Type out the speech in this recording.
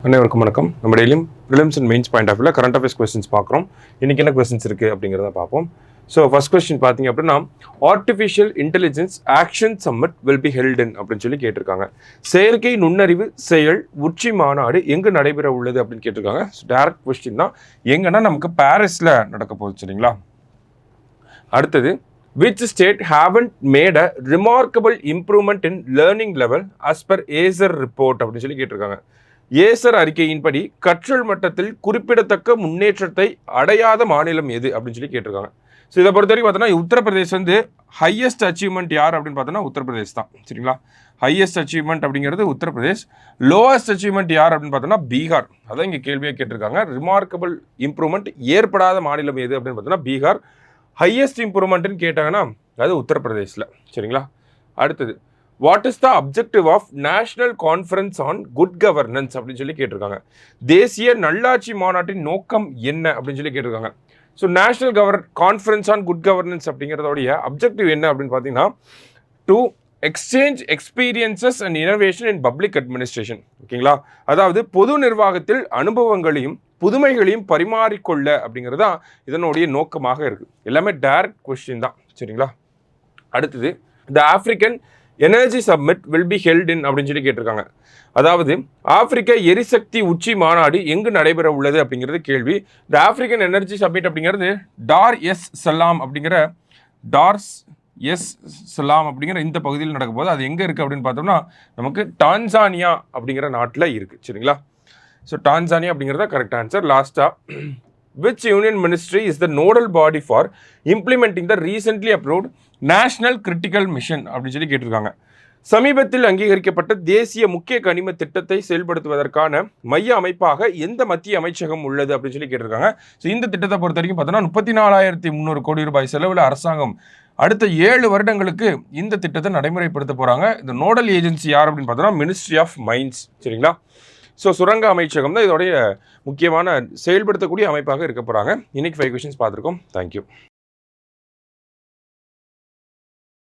அனைவருக்கும் வணக்கம். நம்ம டெய்லியும் prelims and mains point of வியூல கரண்ட் அஃபேர்ஸ் கொஸ்டின்ஸ் பார்க்குறோம். இன்னைக்கு என்ன கொஸ்டின்ஸ் இருக்குது அப்படிங்கிறத பார்ப்போம். ஸோ ஃபர்ஸ்ட் கொஸ்டின் பார்த்தீங்க அப்படின்னா, artificial intelligence action summit will be held in அப்படின்னு சொல்லி கேட்டிருக்காங்க. செயற்கை நுண்ணறிவு செயல் உச்சி மாநாடு எங்கு நடைபெற உள்ளது அப்படின்னு கேட்டிருக்காங்க. டைரக்ட் கொஸ்டின் தான். எங்கன்னா நமக்கு பாரிஸில் நடக்க போகுது, சரிங்களா? அடுத்தது, which state haven't made a remarkable improvement in learning level as per ASER report அப்படின்னு சொல்லி கேட்டிருக்காங்க. ஏசர் அறிக்கையின்படி கற்றல் மட்டத்தில் குறிப்பிடத்தக்க முன்னேற்றத்தை அடையாத மாநிலம் எது அப்படின்னு சொல்லி கேட்டிருக்காங்க. ஸோ இதை பொறுத்த வரைக்கும் பார்த்தோன்னா உத்தரப்பிரதேஷ் வந்து ஹையஸ்ட் அச்சீவ்மெண்ட் யார் அப்படின்னு பார்த்தோன்னா உத்தரப்பிரதேஷ் தான், சரிங்களா? ஹையஸ்ட் அச்சீவ்மெண்ட் அப்படிங்கிறது உத்தரப்பிரதேஷ். லோவஸ்ட் அச்சீவ்மெண்ட் யார் அப்படின்னு பார்த்தோன்னா பீகார். அதான் இங்கே கேள்வியாக கேட்டிருக்காங்க. ரிமார்க்கபிள் இம்ப்ரூவ்மெண்ட் ஏற்படாத மாநிலம் எது அப்படின்னு பார்த்தோன்னா பீகார். ஹையஸ்ட் இம்ப்ரூவ்மெண்ட்னு கேட்டாங்கன்னா அது உத்தரப்பிரதேஷில், சரிங்களா? அடுத்தது, what is the objective of national conference on good governance அப்படின்னு சொல்லி கேட்டிருக்காங்க. தேசிய நல்லாட்சி மாநாட்டின் நோக்கம் என்ன அப்படின்னு சொல்லி கேட்டிருக்காங்க. So national conference on good governance அப்படிங்கிறதோடைய அப்ஜெக்டிவ் என்ன அப்படின்னு பார்த்தீங்கன்னா, to exchange experiences and innovation in public administration. ஓகேங்களா? அதாவது பொது நிர்வாகத்தில் அனுபவங்களையும் புதுமைகளையும் பரிமாறிக்கொள்ள அப்படிங்கிறது தான் இதனுடைய நோக்கமாக இருக்குது. எல்லாமே டைரக்ட் கொஸ்டின் தான், சரிங்களா? அடுத்தது, the African energy summit will be held in அப்படின்னு சொல்லி கேட்டிருக்காங்க. அதாவது ஆப்பிரிக்க எரிசக்தி உச்சி மாநாடு எங்கு நடைபெற உள்ளது அப்படிங்கிறது கேள்வி. இந்த ஆப்பிரிக்கன் எனர்ஜி சப்மிட் அப்படிங்கிறது டார்-எஸ்-சலாம் அப்படிங்கிற இந்த பகுதியில் நடக்கும் போது அது எங்கே இருக்குது அப்படின்னு பார்த்தோம்னா நமக்கு டான்சானியா அப்படிங்கிற நாட்டில் இருக்குது, சரிங்களா? ஸோ டான்சானியா அப்படிங்கிறத கரெக்ட் ஆன்சர். லாஸ்ட்டாக, which union ministry is the nodal body for implementing the recently approved national critical mission அப்படின்னு சொல்லி கேட்டிருக்காங்க. சமீபத்தில் அங்கீகரிக்கப்பட்ட தேசிய முக்கிய கனிம திட்டத்தை செயல்படுத்துவதற்கான மைய அமைப்பாக எந்த மத்திய அமைச்சகம் உள்ளது அப்படின்னு சொல்லி கேட்டிருக்காங்க. ஸோ இந்த திட்டத்தை பொறுத்த வரைக்கும் பார்த்தோன்னா 34,300 கோடி ரூபாய் செலவில் அரசாங்கம் அடுத்த 7 வருடங்களுக்கு இந்த திட்டத்தை நடைமுறைப்படுத்த போகிறாங்க. இந்த நோடல் ஏஜென்சி யார் அப்படின்னு பார்த்தோன்னா மினிஸ்ட்ரி ஆஃப் மைன்ஸ், சரிங்களா? ஸோ சுரங்க அமைச்சகம் தான் இதோடைய முக்கியமான செயல்படுத்தக்கூடிய அமைப்பாக இருக்க போகிறாங்க. இன்னைக்கு 5 கொஸ்டின்ஸ் பார்த்துருக்கோம். தேங்க்யூ.